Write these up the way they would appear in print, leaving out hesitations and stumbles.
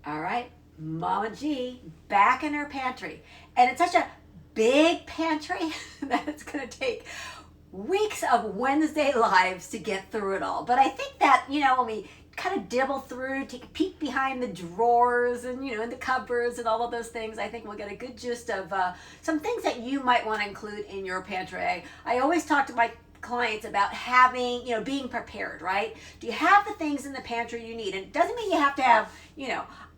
All right, Mama G back in her pantry. And it's such a big pantry that it's going to take weeks of Wednesday lives to get through it all. But I think that, when we kind of dibble through, take a peek behind the drawers and, in the cupboards and all of those things, I think we'll get a good gist of some things that you might want to include in your pantry. I always talk to my clients about having, being prepared, right? Do you have the things in the pantry you need? And it doesn't mean you have to have,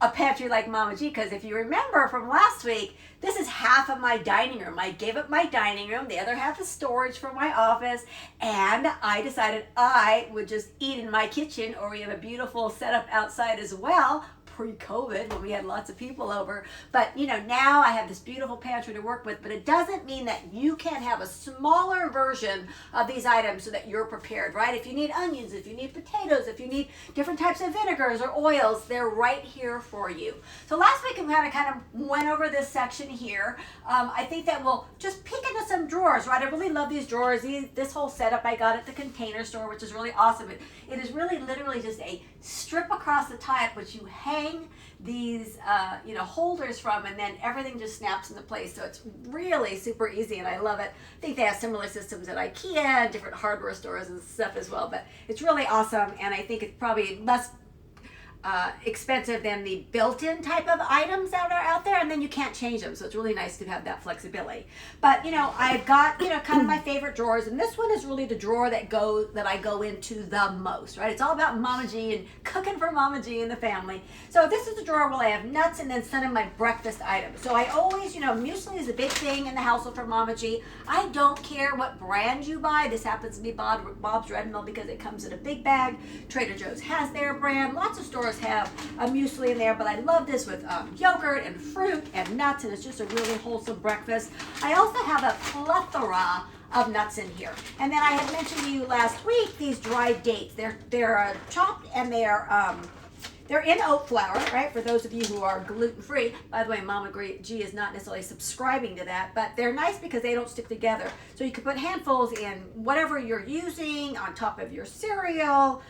a pantry like Mama G, because if you remember from last week, this is half of my dining room. I gave up my dining room, the other half is storage for my office, and I decided I would just eat in my kitchen, or we have a beautiful setup outside as well, pre-COVID when we had lots of people over. But now I have this beautiful pantry to work with, but it doesn't mean that you can't have a smaller version of these items so that you're prepared, right? If you need onions, if you need potatoes, if you need different types of vinegars or oils, they're right here for you. So last week we kind of went over this section here. I think that we'll just peek into some drawers, right? I really love these drawers. This whole setup I got at the Container Store, which is really awesome. It is really literally just a strip across the top, which you hang these holders from, and then everything just snaps into place. So it's really super easy, and I love it. I think they have similar systems at IKEA and different hardware stores and stuff as well, but it's really awesome, and I think it's probably less expensive than the built-in type of items that are out there, and then you can't change them, so it's really nice to have that flexibility. But I've got kind of my favorite drawers, and this one is really the drawer that I go into the most, right? It's all about Mama G and cooking for Mama G and the family. So this is the drawer where I have nuts and then some of my breakfast items. So I always, muesli is a big thing in the household for Mama G. I don't care what brand you buy. This happens to be Bob's Red Mill because it comes in a big bag. Trader Joe's has their brand. Lots of stores have a muesli in there, but I love this with yogurt and fruit and nuts, and it's just a really wholesome breakfast. I also have a plethora of nuts in here. And then I had mentioned to you last week these dried dates. They're chopped, and they're in oat flour, right? For those of you who are gluten-free. By the way, Mama G is not necessarily subscribing to that, but they're nice because they don't stick together. So you can put handfuls in whatever you're using, on top of your cereal,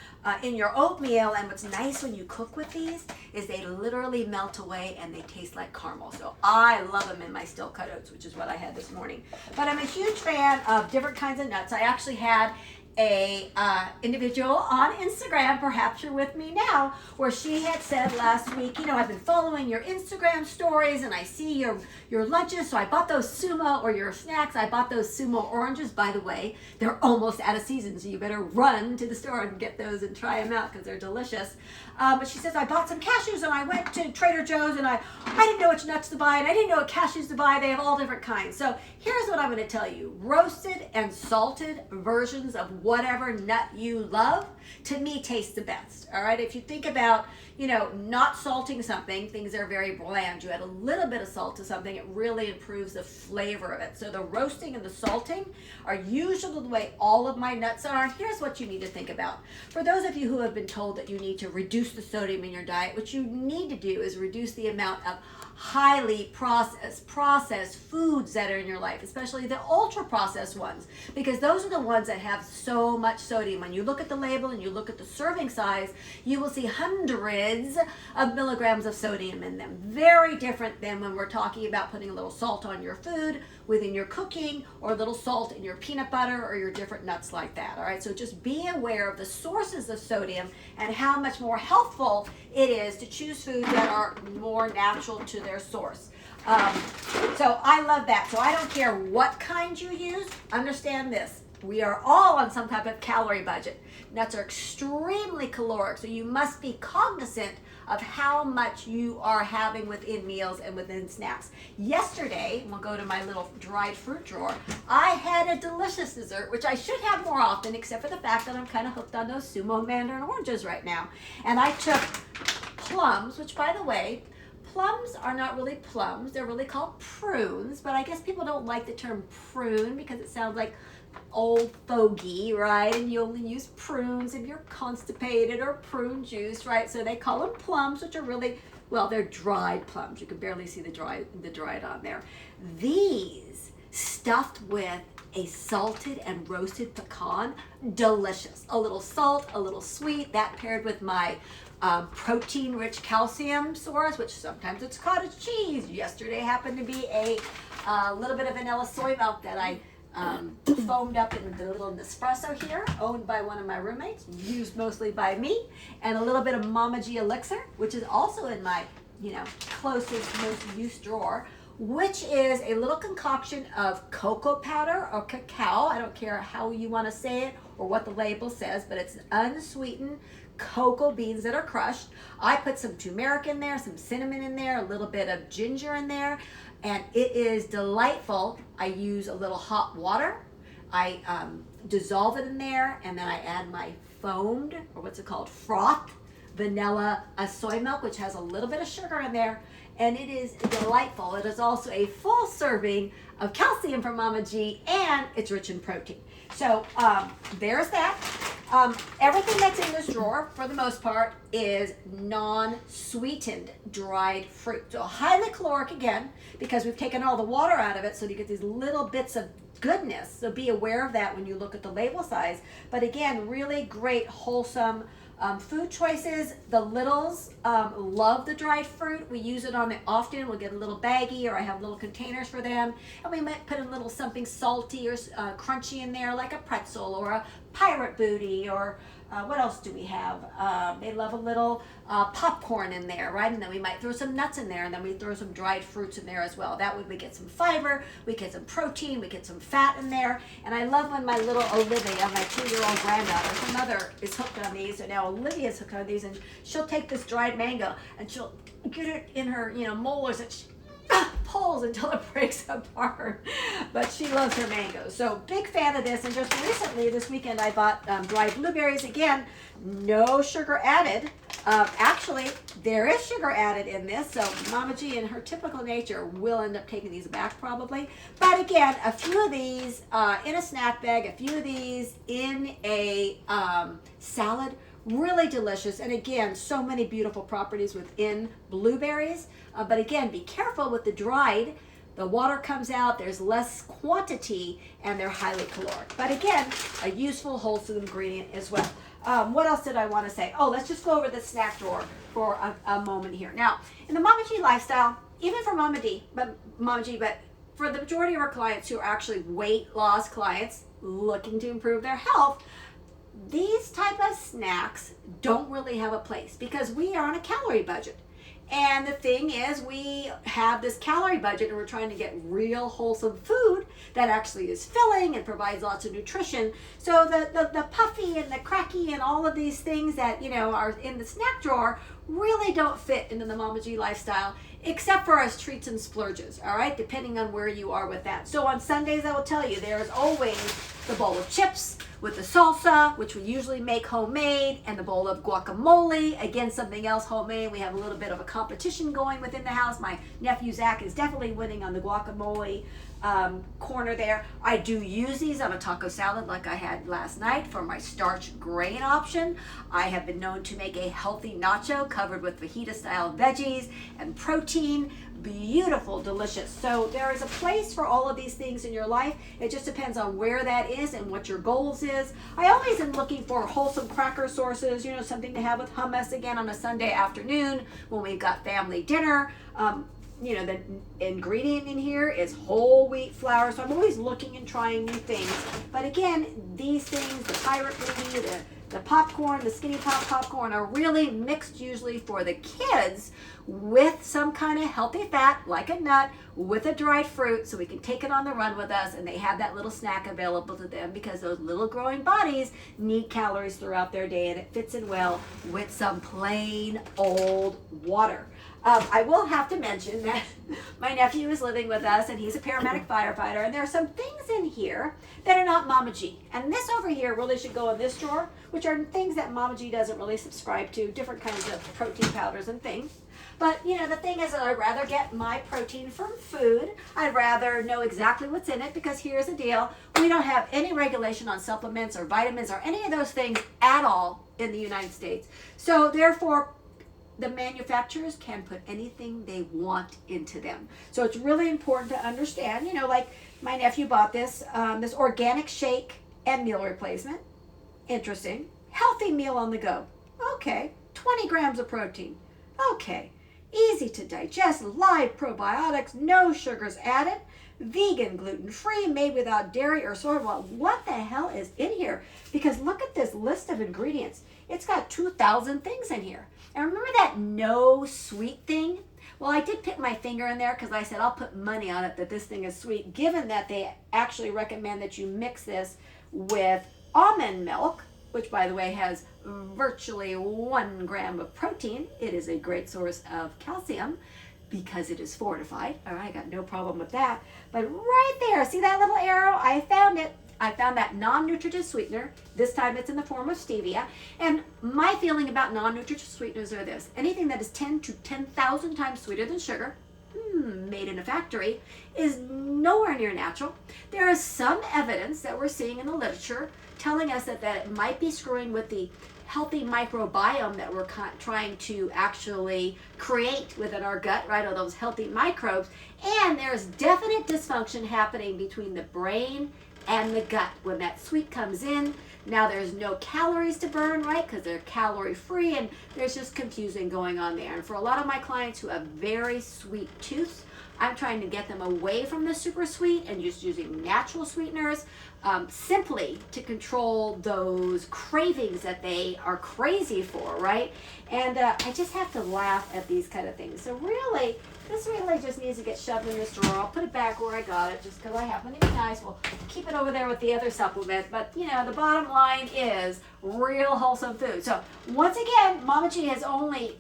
in your oatmeal. And what's nice when you cook with these is they literally melt away and they taste like caramel. So I love them in my still cut oats, which is what I had this morning. But I'm a huge fan of different kinds of nuts. I actually had a individual on Instagram, perhaps you're with me now, where she had said last week, I've been following your Instagram stories and I see your lunches, so I bought those sumo, or your snacks, I bought those sumo oranges. By the way, they're almost out of season, so you better run to the store and get those and try them out because they're delicious. But she says, I bought some cashews and I went to Trader Joe's and I didn't know which nuts to buy and I didn't know what cashews to buy. They have all different kinds. So here's what I'm going to tell you. Roasted and salted versions of whatever nut you love, to me, taste the best. All right. If you think about, not salting something, things are very bland. You add a little bit of salt to something, it really improves the flavor of it. So the roasting and the salting are usually the way all of my nuts are. And here's what you need to think about. For those of you who have been told that you need to reduce the sodium in your diet, what you need to do is reduce the amount of highly processed foods that are in your life, especially the ultra processed ones, because those are the ones that have so much sodium. When you look at the label and you look at the serving size, you will see hundreds of milligrams of sodium in them. Very different than when we're talking about putting a little salt on your food within your cooking, or a little salt in your peanut butter or your different nuts like that. All right, so just be aware of the sources of sodium and how much more healthful it is to choose foods that are more natural to their source. So I love that. So I don't care what kind you use. Understand this. We are all on some type of calorie budget. Nuts are extremely caloric, so you must be cognizant of how much you are having within meals and within snacks. Yesterday, we'll go to my little dried fruit drawer, I had a delicious dessert, which I should have more often, except for the fact that I'm kind of hooked on those sumo mandarin oranges right now. And I took plums, which, by the way, plums are not really plums. They're really called prunes, but I guess people don't like the term prune because it sounds like old fogey, right? And you only use prunes if you're constipated, or prune juice, right? So they call them plums, which are really, well, they're dried plums. You can barely see the dried on there. These stuffed with a salted and roasted pecan, delicious. A little salt, a little sweet, that paired with my protein-rich calcium source, which sometimes it's cottage cheese. Yesterday happened to be a little bit of vanilla soy milk that I foamed up in the little Nespresso here, owned by one of my roommates, used mostly by me, and a little bit of Mama G elixir, which is also in my, closest, most used drawer, which is a little concoction of cocoa powder or cacao. I don't care how you want to say it or what the label says, but it's unsweetened cocoa beans that are crushed. I put some turmeric in there, some cinnamon in there, a little bit of ginger in there, and it is delightful. I use a little hot water. I dissolve it in there, and then I add my foamed, or what's it called, froth vanilla soy milk, which has a little bit of sugar in there, and it is delightful. It is also a full serving of calcium from Mama G, and it's rich in protein. So there's that. Everything that's in this drawer, for the most part, is non-sweetened dried fruit. So highly caloric again, because we've taken all the water out of it, so you get these little bits of goodness. So be aware of that when you look at the label size. But again, really great, wholesome food choices. The littles love the dried fruit. We use it on it often. We'll get a little baggie, or I have little containers for them. And we might put a little something salty or crunchy in there, like a pretzel or a pirate booty, or what else do we have? They love a little popcorn in there, right? And then we might throw some nuts in there, and then we throw some dried fruits in there as well. That way we get some fiber, we get some protein, we get some fat in there. And I love when my little Olivia, my 2-year-old granddaughter, her mother is hooked on these, and now Olivia's hooked on these, and she'll take this dried mango and she'll get it in her, molars, and she pulls until it breaks apart. But she loves her mangoes. So big fan of this. And just recently, this weekend, I bought dried blueberries. Again, no sugar added. Actually, there is sugar added in this. So Mama G, in her typical nature, will end up taking these back probably. But again, a few of these in a snack bag, a few of these in a salad. Really delicious, and again, so many beautiful properties within blueberries. But again, be careful with the dried. The water comes out, there's less quantity, and they're highly caloric. But again, a useful, wholesome ingredient as well. What else did I want to say? Oh, let's just go over the snack drawer for a moment here. Now, in the Mama G lifestyle, even for Mama G, but for the majority of our clients who are actually weight loss clients looking to improve their health, these type of snacks don't really have a place because we are on a calorie budget. And the thing is, we have this calorie budget and we're trying to get real wholesome food that actually is filling and provides lots of nutrition. So the puffy and the cracky and all of these things that, are in the snack drawer really don't fit into the Mama G lifestyle, except for as treats and splurges, all right, depending on where you are with that. So on Sundays, I will tell you, there is always the bowl of chips with the salsa, which we usually make homemade, and the bowl of guacamole, again, something else homemade. We have a little bit of a competition going within the house. My nephew Zach is definitely winning on the guacamole corner there. I do use these on a taco salad like I had last night for my starch grain option. I have been known to make a healthy nacho covered with fajita style veggies and protein. Beautiful, delicious. So there is a place for all of these things in your life. It just depends on where that is and what your goals is. I always am looking for wholesome cracker sources, something to have with hummus again on a Sunday afternoon when we've got family dinner. The ingredient in here is whole wheat flour, so I'm always looking and trying new things. But again, these things, the pirate booty, the popcorn, the skinny popcorn, are really mixed usually for the kids with some kind of healthy fat, like a nut, with a dried fruit, so we can take it on the run with us, and they have that little snack available to them because those little growing bodies need calories throughout their day, and it fits in well with some plain old water. I will have to mention that my nephew is living with us, and he's a paramedic firefighter, and there are some things in here that are not Mama G. And this over here really should go in this drawer, which are things that Mama G doesn't really subscribe to, different kinds of protein powders and things. But, the thing is that I'd rather get my protein from food. I'd rather know exactly what's in it, because here's the deal. We don't have any regulation on supplements or vitamins or any of those things at all in the United States. So therefore, the manufacturers can put anything they want into them. So it's really important to understand, like my nephew bought this organic shake and meal replacement. Interesting. Healthy meal on the go. Okay. 20 grams of protein. Okay, easy to digest, live probiotics, no sugars added, vegan, gluten-free, made without dairy or soy. Well, what the hell is in here? Because look at this list of ingredients. It's got 2,000 things in here. And remember that no sweet thing? Well, I did pick my finger in there because I said I'll put money on it that this thing is sweet, given that they actually recommend that you mix this with almond milk, which by the way has virtually 1 gram of protein. It is a great source of calcium because it is fortified. All right, I got no problem with that. But right there, see that little arrow? I found it. I found that non-nutritive sweetener. This time it's in the form of stevia. And my feeling about non-nutritive sweeteners are this. Anything that is 10 to 10,000 times sweeter than sugar, made in a factory, is nowhere near natural. There is some evidence that we're seeing in the literature telling us that it might be screwing with the healthy microbiome that we're trying to actually create within our gut, right? All those healthy microbes. And there's definite dysfunction happening between the brain and the gut when that sweet comes in. Now there's no calories to burn, right? Because they're calorie free, and there's just confusing going on there. And for a lot of my clients who have very sweet tooth, I'm trying to get them away from the super sweet and just using natural sweeteners, simply to control those cravings that they are crazy for, right? And I just have to laugh at these kind of things. So really, this really just needs to get shoved in this drawer. I'll put it back where I got it just because I happen to be nice. We'll keep it over there with the other supplement. But, you know, the bottom line is real wholesome food. So once again, Mama G has only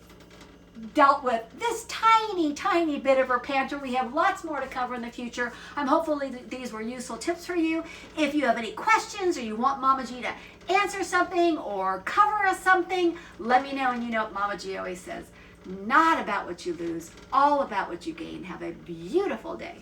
dealt with this tiny bit of her pantry. We have lots more to cover in the future. I'm hopefully these were useful tips for you. If you have any questions or you want Mama G to answer something or cover us something, let me know. And you know what Mama G always says, not about what you lose, all about what you gain. Have a beautiful day.